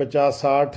50-60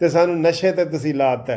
ਤੇ ਸਾਨੂੰ ਨਸ਼ੇ ਤੇ ਤੁਸੀਂ ਲਾਤਾ।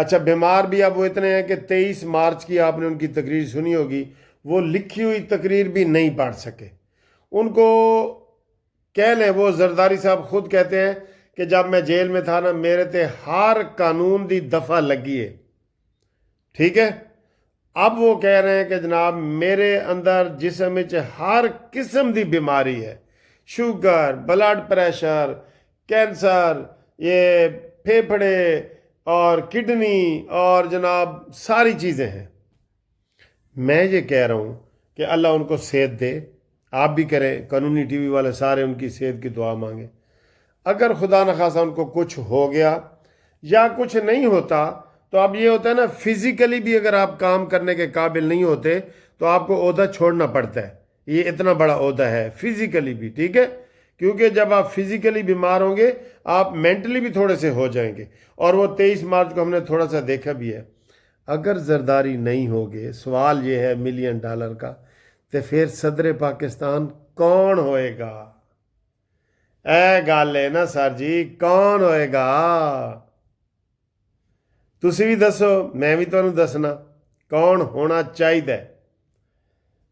اچھا بیمار بھی اب وہ اتنے ہیں کہ 23 مارچ کی آپ نے ان کی تقریر سنی ہوگی، وہ لکھی ہوئی تقریر بھی نہیں پڑھ سکے۔ ان کو کہہ لیں، وہ زرداری صاحب خود کہتے ہیں کہ جب میں جیل میں تھا نا، میرے تے ہر قانون دی دفعہ لگی ہے، ٹھیک ہے۔ اب وہ کہہ رہے ہیں کہ جناب میرے اندر جسم وچ ہر قسم دی بیماری ہے، شوگر، بلڈ پریشر، کینسر، یہ پھیپھڑے اور کڈنی اور جناب ساری چیزیں ہیں۔ میں یہ کہہ رہا ہوں کہ اللہ ان کو صحت دے، آپ بھی کریں، قانونی ٹی وی والے سارے ان کی صحت کی دعا مانگیں۔ اگر خدا نخواستہ ان کو کچھ ہو گیا یا کچھ نہیں ہوتا تو اب یہ ہوتا ہے نا، فزیکلی بھی اگر آپ کام کرنے کے قابل نہیں ہوتے تو آپ کو عہدہ چھوڑنا پڑتا ہے، یہ اتنا بڑا عہدہ ہے فزیکلی بھی، ٹھیک ہے، کیونکہ جب آپ فزیکلی بیمار ہوں گے آپ مینٹلی بھی تھوڑے سے ہو جائیں گے، اور وہ 23 مارچ کو ہم نے تھوڑا سا دیکھا بھی ہے۔ اگر زرداری نہیں ہوگے، سوال یہ ہے $1,000,000 کا، تو پھر صدر پاکستان کون ہوئے گا؟ اے گل ہے نا سر جی، کون ہوئے گا؟ تسی بھی دسو، میں بھی تمہیں دسنا کون ہونا چاہیے۔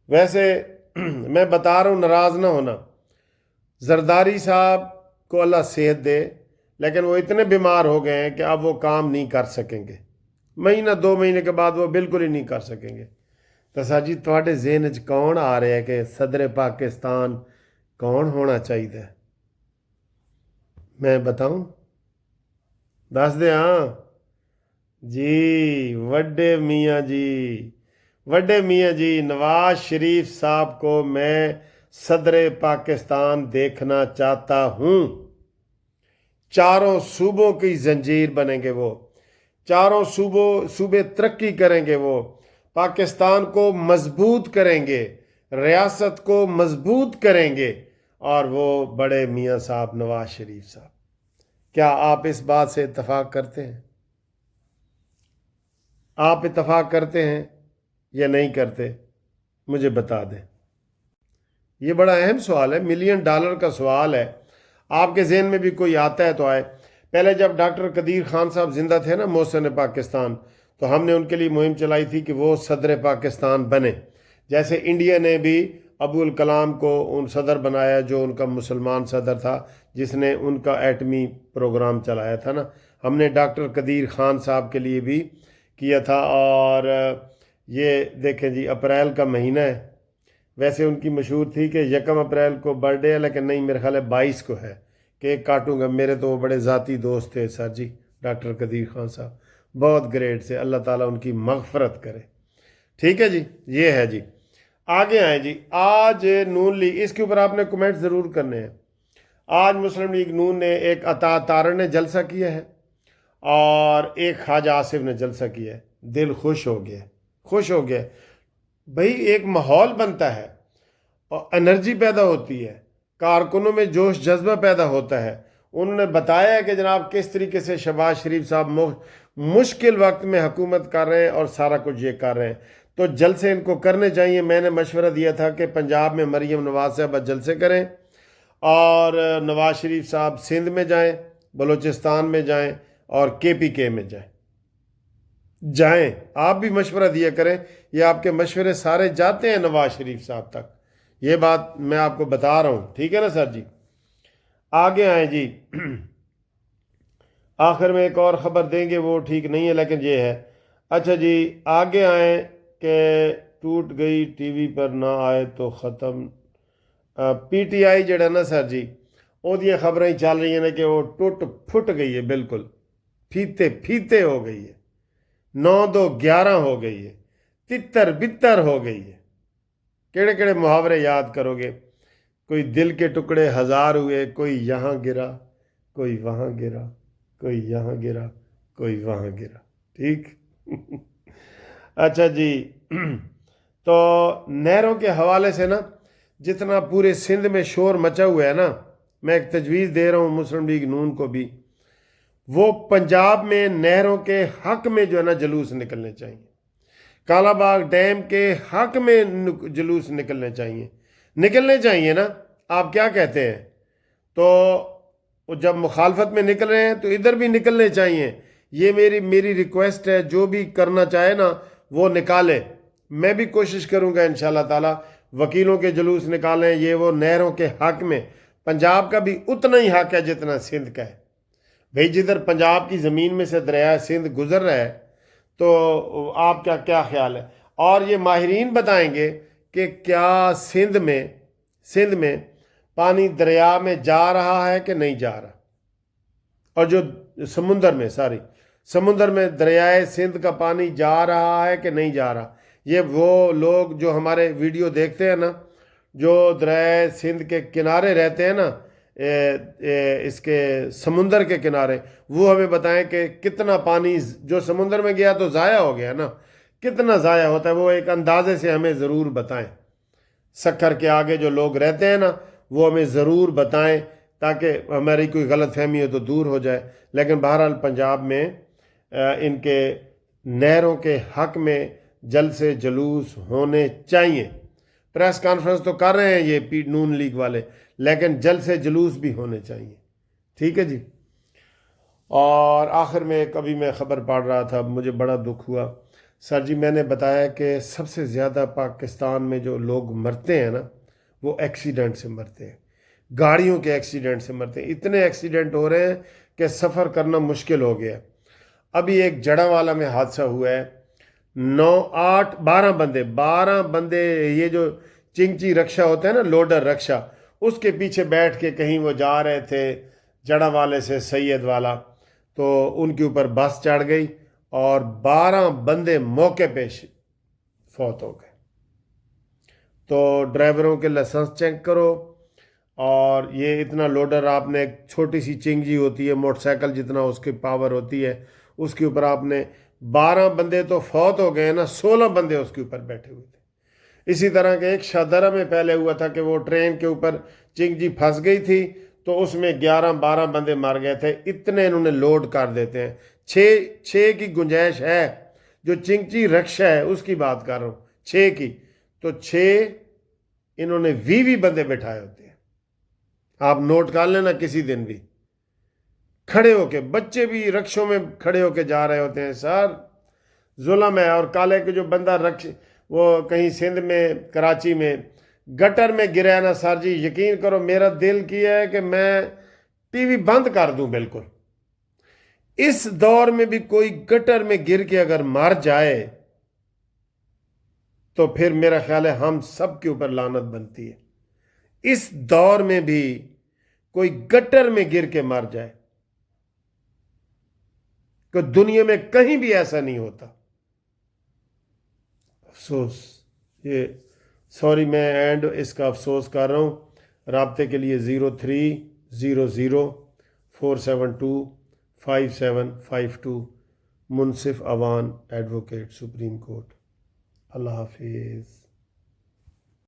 ویسے میں بتا رہا ہوں، ناراض نہ ہونا، زرداری صاحب کو اللہ صحت دے، لیکن وہ اتنے بیمار ہو گئے ہیں کہ اب وہ کام نہیں کر سکیں گے، مہینہ 2 مہینے کے بعد وہ بالکل ہی نہیں کر سکیں گے۔ تو سر جی تھوڑے ذہن چ کون آ رہا ہے کہ صدر پاکستان کون ہونا چاہیے؟ میں بتاؤں؟ دس دے ہاں جی، وڈے میاں جی، وڈے میاں جی نواز شریف صاحب کو میں صدر پاکستان دیکھنا چاہتا ہوں۔ چاروں صوبوں کی زنجیر بنیں گے وہ، چاروں صوبے ترقی کریں گے، وہ پاکستان کو مضبوط کریں گے، ریاست کو مضبوط کریں گے، اور وہ بڑے میاں صاحب نواز شریف صاحب۔ کیا آپ اس بات سے اتفاق کرتے ہیں؟ آپ اتفاق کرتے ہیں یا نہیں کرتے؟ مجھے بتا دیں۔ یہ بڑا اہم سوال ہے، $1,000,000 کا سوال ہے۔ آپ کے ذہن میں بھی کوئی آتا ہے تو آئے۔ پہلے جب ڈاکٹر قدیر خان صاحب زندہ تھے نا، محسن پاکستان، تو ہم نے ان کے لیے مہم چلائی تھی کہ وہ صدر پاکستان بنے۔ جیسے انڈیا نے بھی ابو الکلام کو ان صدر بنایا، جو ان کا مسلمان صدر تھا، جس نے ان کا ایٹمی پروگرام چلایا تھا نا، ہم نے ڈاکٹر قدیر خان صاحب کے لیے بھی کیا تھا۔ اور یہ دیکھیں جی، اپریل کا مہینہ ہے، ویسے ان کی مشہور تھی کہ 1 اپریل کو برتھ ڈے ہے، لیکن نہیں، میرے خیال ہے 22 کو ہے، کیک کاٹوں گا۔ میرے تو وہ بڑے ذاتی دوست تھے سر جی، ڈاکٹر قدیر خان صاحب بہت گریٹ سے، اللہ تعالیٰ ان کی مغفرت کرے۔ ٹھیک ہے جی، یہ ہے جی۔ آگے آئیں جی، آج نون لیگ، اس کے اوپر آپ نے کمنٹ ضرور کرنے ہیں۔ آج مسلم لیگ نون نے ایک عطا تارڑ نے جلسہ کیا ہے اور ایک خواجہ آصف نے جلسہ کیا ہے۔ دل خوش ہو گیا، خوش ہو گیا بھائی، ایک ماحول بنتا ہے اور انرجی پیدا ہوتی ہے، کارکنوں میں جوش جذبہ پیدا ہوتا ہے۔ انہوں نے بتایا ہے کہ جناب کس طریقے سے شہباز شریف صاحب مشکل وقت میں حکومت کر رہے ہیں اور سارا کچھ یہ کر رہے ہیں، تو جلسے ان کو کرنے چاہیے۔ میں نے مشورہ دیا تھا کہ پنجاب میں مریم نواز صاحبہ جلسے کریں، اور نواز شریف صاحب سندھ میں جائیں، بلوچستان میں جائیں، اور KPK میں جائیں۔ آپ بھی مشورہ دیا کریں، یہ آپ کے مشورے سارے جاتے ہیں نواز شریف صاحب تک، یہ بات میں آپ کو بتا رہا ہوں، ٹھیک ہے نا سر جی۔ آگے آئیں جی، آخر میں ایک اور خبر دیں گے، وہ ٹھیک نہیں ہے لیکن یہ ہے۔ اچھا جی، آگے آئیں کہ ٹوٹ گئی ٹی وی پر نہ آئے تو ختم۔ PTI جڑا نا سر جی، وہ خبریں چل رہی ہیں کہ وہ ٹوٹ پھٹ گئی ہے، بالکل پھیتے ہو گئی ہے، 9-2-11 ہو گئی ہے، تتر بتر ہو گئی ہے۔ کیڑے کیڑے محاورے یاد کرو گے؟ کوئی دل کے ٹکڑے 1000 ہوئے، کوئی یہاں گرا، کوئی وہاں گرا، کوئی یہاں گرا، کوئی وہاں گرا، ٹھیک۔ اچھا جی، تو نہروں کے حوالے سے نا، جتنا پورے سندھ میں شور مچا ہوا ہے نا، میں ایک تجویز دے رہا ہوں مسلم لیگ نون کو بھی، وہ پنجاب میں نہروں کے حق میں جو ہے نا جلوس نکلنے چاہیے، کالا باغ ڈیم کے حق میں جلوس نکلنے چاہیے نا۔ آپ کیا کہتے ہیں؟ تو جب مخالفت میں نکل رہے ہیں تو ادھر بھی نکلنے چاہیے، یہ میری ریکویسٹ ہے، جو بھی کرنا چاہے نا وہ نکالے، میں بھی کوشش کروں گا انشاءاللہ تعالی وکیلوں کے جلوس نکالیں، یہ وہ نہروں کے حق میں پنجاب کا بھی اتنا ہی حق ہے جتنا سندھ کا ہے۔ بھئی جدھر پنجاب کی زمین میں سے دریائے سندھ گزر رہا ہے تو آپ کا کیا خیال ہے؟ اور یہ ماہرین بتائیں گے کہ کیا سندھ میں پانی دریا میں جا رہا ہے کہ نہیں جا رہا، اور جو سمندر میں دریائے سندھ کا پانی جا رہا ہے کہ نہیں جا رہا۔ یہ وہ لوگ جو ہمارے ویڈیو دیکھتے ہیں نا، جو دریائے سندھ کے کنارے رہتے ہیں نا، اس کے سمندر کے کنارے، وہ ہمیں بتائیں کہ کتنا پانی جو سمندر میں گیا تو ضائع ہو گیا نا، کتنا ضائع ہوتا ہے، وہ ایک اندازے سے ہمیں ضرور بتائیں۔ سکھر کے آگے جو لوگ رہتے ہیں نا وہ ہمیں ضرور بتائیں تاکہ ہماری کوئی غلط فہمی ہو تو دور ہو جائے۔ لیکن بہرحال پنجاب میں ان کے نہروں کے حق میں جلد سے جلوس ہونے چاہیے۔ پریس کانفرنس تو کر رہے ہیں یہ نون لیگ والے، لیکن جلد سے جلوس بھی ہونے چاہیے۔ ٹھیک ہے جی۔ اور آخر میں کبھی میں خبر پڑھ رہا تھا، مجھے بڑا دکھ ہوا سر جی، میں نے بتایا کہ سب سے زیادہ پاکستان میں جو لوگ مرتے ہیں نا وہ ایکسیڈنٹ سے مرتے ہیں، گاڑیوں کے ایکسیڈنٹ سے مرتے ہیں۔ اتنے ایکسیڈنٹ ہو رہے ہیں کہ سفر کرنا مشکل ہو گیا۔ ابھی ایک جڑاوالا میں حادثہ ہوا ہے، 12 بندے یہ جو چنگچی رکشا ہوتا ہے نا، لوڈر رکشا، اس کے پیچھے بیٹھ کے کہیں وہ جا رہے تھے جڑاوالے سے سید والا، تو ان کے اوپر بس چڑھ گئی اور 12 بندے موقع پہ فوت ہو گئے۔ تو ڈرائیوروں کے لائسنس چیک کرو، اور یہ اتنا لوڈر آپ نے، ایک چھوٹی سی چنگی ہوتی ہے موٹر سائیکل جتنا اس کی پاور ہوتی ہے، اس کے اوپر آپ نے 12 بندے تو فوت ہو گئے نا، 16 بندے اس کے اوپر بیٹھے ہوئے تھے۔ اسی طرح کے ایک شاہدرہ میں پہلے ہوا تھا کہ وہ ٹرین کے اوپر چنگی پھنس گئی تھی تو اس میں 11-12 بندے مر گئے تھے۔ اتنے انہوں نے لوڈ کر دیتے ہیں، 6 کی گنجائش ہے، جو چنگچی رکشا ہے اس کی بات کر رہا ہوں، 6 کی، تو 6 انہوں نے 20 بندے بٹھائے ہوتے ہیں۔ آپ نوٹ کر لینا کسی دن بھی، کھڑے ہو کے، بچے بھی رکشوں میں کھڑے ہو کے جا رہے ہوتے ہیں۔ سر ظلم ہے۔ اور کالے کے جو بندہ وہ کہیں سندھ میں کراچی میں گٹر میں گرا ہے نا سر جی، یقین کرو میرا دل کیا ہے کہ میں ٹی وی بند کر دوں بالکل۔ اس دور میں بھی کوئی گٹر میں گر کے اگر مر جائے تو پھر میرا خیال ہے ہم سب کے اوپر لعنت بنتی ہے۔ اس دور میں بھی کوئی گٹر میں گر کے مر جائے، کہ دنیا میں کہیں بھی ایسا نہیں ہوتا۔ افسوس، یہ سوری میں اینڈ اس کا افسوس کر رہا ہوں۔ رابطے کے لیے 030047257552 منصف اوان ایڈوکیٹ، سپریم کورٹ۔ اللہ حافظ۔